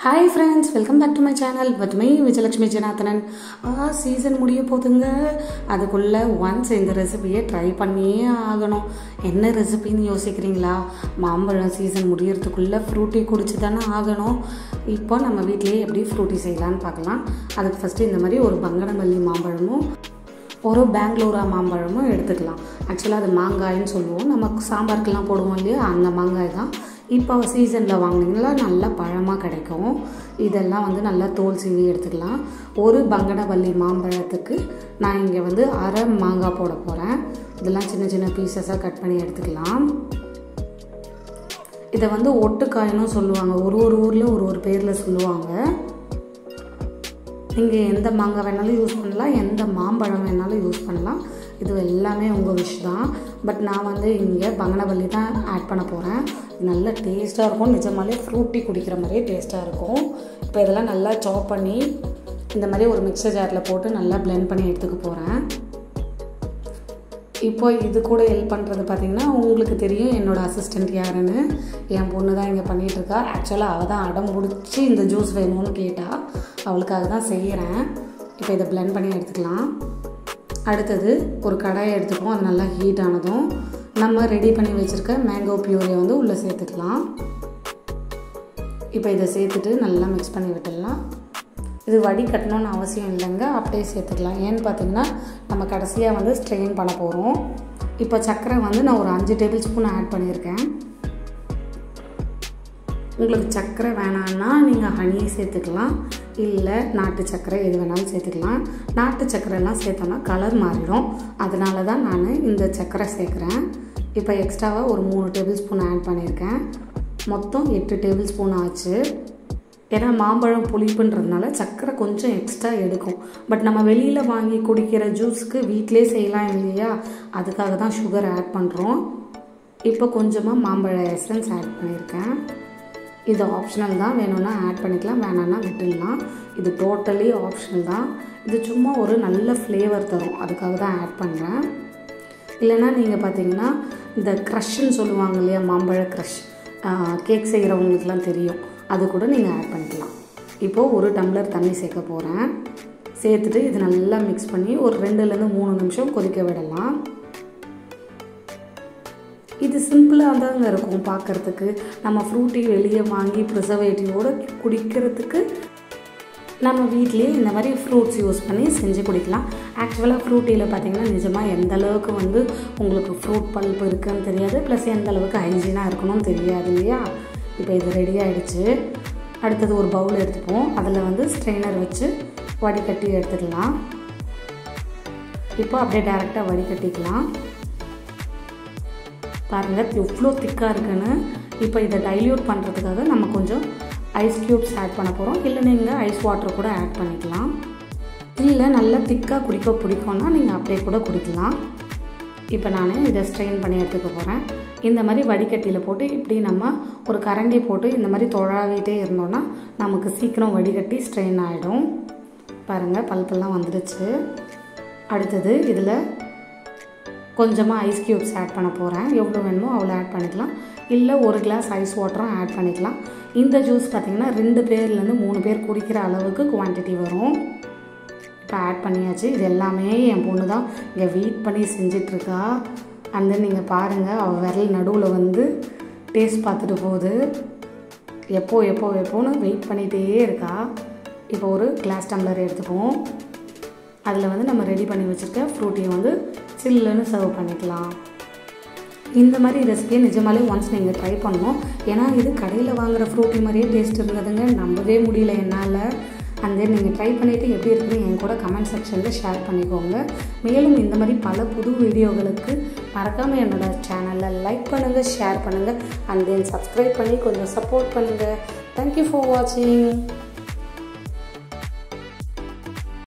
Hi friends, welcome back to my channel with me Vijayalakshmi Janathanan. Season முடிய போதுங்க. அதுக்குள்ள once இந்த ரெசிபியை ட்ரை பண்ணியே ஆகணும். என்ன ரெசிபின்னு யோசிக்கிறீங்களா? மாம்பழம் சீசன் முடியறதுக்குள்ள ஃப்ரூட்டி குடிச்சு தானே ஆகணும். இப்போ நம்ம வீட்டிலேயே எப்படி ஃப்ரூட்டி செய்யலான்னு பார்க்கலாம். அதுக்கு ஃபஸ்ட்டு இந்த மாதிரி ஒரு பங்கனமல்லி மாம்பழமும் ஒரு பெங்களூரா மாம்பழமும் எடுத்துக்கலாம். ஆக்சுவலாக அது மாங்காய்ன்னு சொல்லுவோம். நம்ம சாம்பாருக்கெல்லாம் போடுவோம் இல்லையா, அந்த மாங்காய் தான். இப்போ சீசனில் வாங்கினீங்களா நல்லா பழமாக கிடைக்கும். இதெல்லாம் நல்லா தோல் சீவி எடுத்துக்கலாம். ஒரு பங்கனவல்லி மாம்பழத்துக்கு நான் இங்கே அரை மாங்காய் போட போகிறேன். இதெல்லாம் சின்ன சின்ன பீசஸாக கட் பண்ணி எடுத்துக்கலாம். இதை ஒட்டுக்காயினும் சொல்லுவாங்க. ஒரு ஊரில் ஒரு பேரில் சொல்லுவாங்க. நீங்கள் எந்த மாங்காய் வேணாலும் யூஸ் பண்ணலாம், எந்த மாம்பழம் வேணாலும் யூஸ் பண்ணலாம். இது எல்லாமே உங்கள் விஷ் தான். பட் நான் இங்கே பங்கனவல்லி தான் ஆட் பண்ண போகிறேன். நல்ல டேஸ்ட்டாக இருக்கும். நிஜமாலே ஃப்ரூட்டி குடிக்கிற மாதிரியே டேஸ்ட்டாக இருக்கும். இப்போ இதெல்லாம் நல்லா சாப் பண்ணி இந்த மாதிரி ஒரு மிக்சர் ஜாரில் போட்டு நல்லா பிளெண்ட் பண்ணி எடுத்துக்க போகிறேன். இப்போ இது கூட ஹெல்ப் பண்ணுறது பார்த்திங்கன்னா, உங்களுக்கு தெரியும் என்னோடய அசிஸ்டண்ட் யாருன்னு. என் பொண்ணு தான் இங்கே பண்ணிகிட்ருக்கா. ஆக்சுவலாக அவள் தான் அடம் பிடிச்சி இந்த ஜூஸ் வேணும்னு கேட்டால். அவளுக்காக தான் செய்கிறேன். இப்போ இதை பிளெண்ட் பண்ணி எடுத்துக்கலாம். அடுத்தது ஒரு கடாயை எடுத்துப்போம். அது நல்லா ஹீட் ஆனதும் நம்ம ரெடி பண்ணி வச்சுருக்க மேங்கோ பியூரியை உள்ளே சேர்த்துக்கலாம். இப்போ இதை சேர்த்துட்டு நல்லா மிக்ஸ் பண்ணி விட்டுடலாம். இது வடிகட்டணும்னு அவசியம் இல்லைங்க, அப்படியே சேர்த்துக்கலாம். ஏன்னு பார்த்தீங்கன்னா நம்ம கடைசியாக ஸ்ட்ரெயின் பண்ண போகிறோம். இப்போ சர்க்கரை நான் ஒரு 5 டேபிள் ஸ்பூன் ஆட் பண்ணியிருக்கேன். உங்களுக்கு சர்க்கரை வேணான்னா நீங்கள் ஹனி சேர்த்துக்கலாம், இல்லை நாட்டு சர்க்கரை எது வேணாலும் சேர்த்துக்கலாம். நாட்டு சர்க்கரைலாம் சேர்த்தோன்னா கலர் மாறிடும். அதனால தான் நான் இந்த சர்க்கரை சேர்க்குறேன். இப்போ எக்ஸ்ட்ராவாக ஒரு 3 டேபிள் ஸ்பூன் ஆட் பண்ணியிருக்கேன். மொத்தம் 8 டேபிள் ஸ்பூன் ஆச்சு. ஏன்னா மாம்பழம் புளிப்புன்றதுனால சர்க்கரை கொஞ்சம் எக்ஸ்ட்ரா எடுக்கும். பட் நம்ம வெளியில் வாங்கி குடிக்கிற ஜூஸுக்கு வீட்டிலே செய்யலாம் இல்லையா, அதுக்காக தான் சுகர் ஆட் பண்ணுறோம். இப்போ கொஞ்சமாக மாம்பழ எசன்ஸ் ஆட் பண்ணியிருக்கேன். இது ஆப்ஷனல் தான், வேணும்னா ஆட் பண்ணிக்கலாம், வேணான்னா விட்டுடலாம். இது டோட்டலி ஆப்ஷனல் தான். இது சும்மா ஒரு நல்ல ஃப்ளேவர் தரும், அதுக்காக தான் ஆட் பண்ணுறேன். இல்லைனா நீங்கள் பார்த்தீங்கன்னா இந்த க்ரஷ்ன்னு சொல்லுவாங்க இல்லையா, மாம்பழ க்ரஷ், கேக் செய்கிறவங்களுக்குலாம் தெரியும், அது கூட நீங்கள் ஆட் பண்ணிக்கலாம். இப்போது ஒரு டம்ளர் தண்ணி சேர்க்க போகிறேன். சேர்த்துட்டு இது நல்லா மிக்ஸ் பண்ணி ஒரு 2-3 நிமிஷம் கொதிக்க விடலாம். இது சிம்பிளாக தாங்க இருக்கும் பார்க்குறதுக்கு. நம்ம ஃப்ரூட்டி வெளியே வாங்கி ப்ரிசர்வேட்டிவோடு குடிக்கிறதுக்கு நம்ம வீட்லேயே இந்த மாதிரி ஃப்ரூட்ஸ் யூஸ் பண்ணி செஞ்சு குடிக்கலாம். ஆக்சுவலாக ஃப்ரூட்டியில் பார்த்திங்கன்னா நிஜமாக எந்த அளவுக்கு உங்களுக்கு ஃப்ரூட் பல்ப் இருக்குதுன்னு தெரியாது, ப்ளஸ் எந்த அளவுக்கு ஹைஜீனாக இருக்கணும்னு தெரியாது இல்லையா. இப்போ இது ரெடி ஆகிடுச்சு. அடுத்தது ஒரு பவுல் எடுத்துப்போம். அதில் ஸ்ட்ரெயினர் வச்சு வடிகட்டி எடுத்துக்கலாம். இப்போ அப்படியே டைரெக்டாக வடிகட்டிக்கலாம். பாருங்கள் எவ்வளோ திக்காக இருக்குன்னு. இப்போ இதை டைல்யூட் பண்ணுறதுக்காக நம்ம கொஞ்சம் ஐஸ் க்யூப்ஸ் ஆட் பண்ண போகிறோம். இல்லை நீங்கள் ஐஸ் வாட்டர் கூட ஆட் பண்ணிக்கலாம். இல்லை நல்லா திக்காக குடிக்க பிடிக்கும்னா நீங்கள் அப்படியே கூட குடிக்கலாம். இப்போ நான் இதை ஸ்ட்ரெயின் பண்ணி எடுத்துக்க போகிறேன். இந்த மாதிரி வடிகட்டியில் போட்டு இப்படி நம்ம ஒரு கரண்டி போட்டு இந்த மாதிரி தொழாவிட்டே இருந்தோன்னா நமக்கு சீக்கிரம் வடிகட்டி ஸ்ட்ரெயின் ஆகிடும். பாருங்கள் பல்பெல்லாம் வந்துடுச்சு. அடுத்தது இதில் கொஞ்சமாக ஐஸ் க்யூப்ஸ் ஆட் பண்ண போகிறேன். எவ்வளோ வேணுமோ அவ்வளோ ஆட் பண்ணிக்கலாம். இல்லை ஒரு கிளாஸ் ஐஸ் வாட்டரும் ஆட் பண்ணிக்கலாம். இந்த ஜூஸ் பார்த்திங்கன்னா 2 பேர்லேருந்து 3 பேர் குடிக்கிற அளவுக்கு குவான்டிட்டி வரும். இப்போ ஆட் பண்ணியாச்சு. இது எல்லாமே என் பொண்ணு தான் இங்கே வெயிட் பண்ணி செஞ்சிட்ருக்கா. அந்த நீங்கள் பாருங்கள், அவள் விரல் நடுவில் டேஸ்ட் பார்த்துட்டு போகுது. எப்போன்னு வெயிட் பண்ணிகிட்டே இருக்கா. இப்போ ஒரு கிளாஸ் டம்ளர் எடுத்துப்போம். அதில் நம்ம ரெடி பண்ணி வச்சுருக்க ஃப்ரூட்டியை சில்லுன்னு சர்வ் பண்ணிக்கலாம். இந்த மாதிரி ரெசிபியை நிஜமாலே ஒன்ஸ் நீங்கள் ட்ரை பண்ணணும். ஏன்னா இது கடையில் வாங்குகிற ஃப்ரூட்டி மாதிரியே டேஸ்ட் இருந்ததுங்க, நம்பவே முடியல என்னால். அந்த நீங்கள் ட்ரை பண்ணிவிட்டு எப்படி இருக்குன்னு என் கூட கமெண்ட் செக்ஷனில் ஷேர் பண்ணிக்கோங்க. மேலும் இந்த மாதிரி பல புது வீடியோகளுக்கு மறக்காமல் என்னோடய சேனலை லைக் பண்ணுங்கள், ஷேர் பண்ணுங்கள், அண்ட் தென் சப்ஸ்கிரைப் பண்ணி கொஞ்சம் சப்போர்ட் பண்ணுங்கள். தேங்க்யூ ஃபார் வாட்சிங்.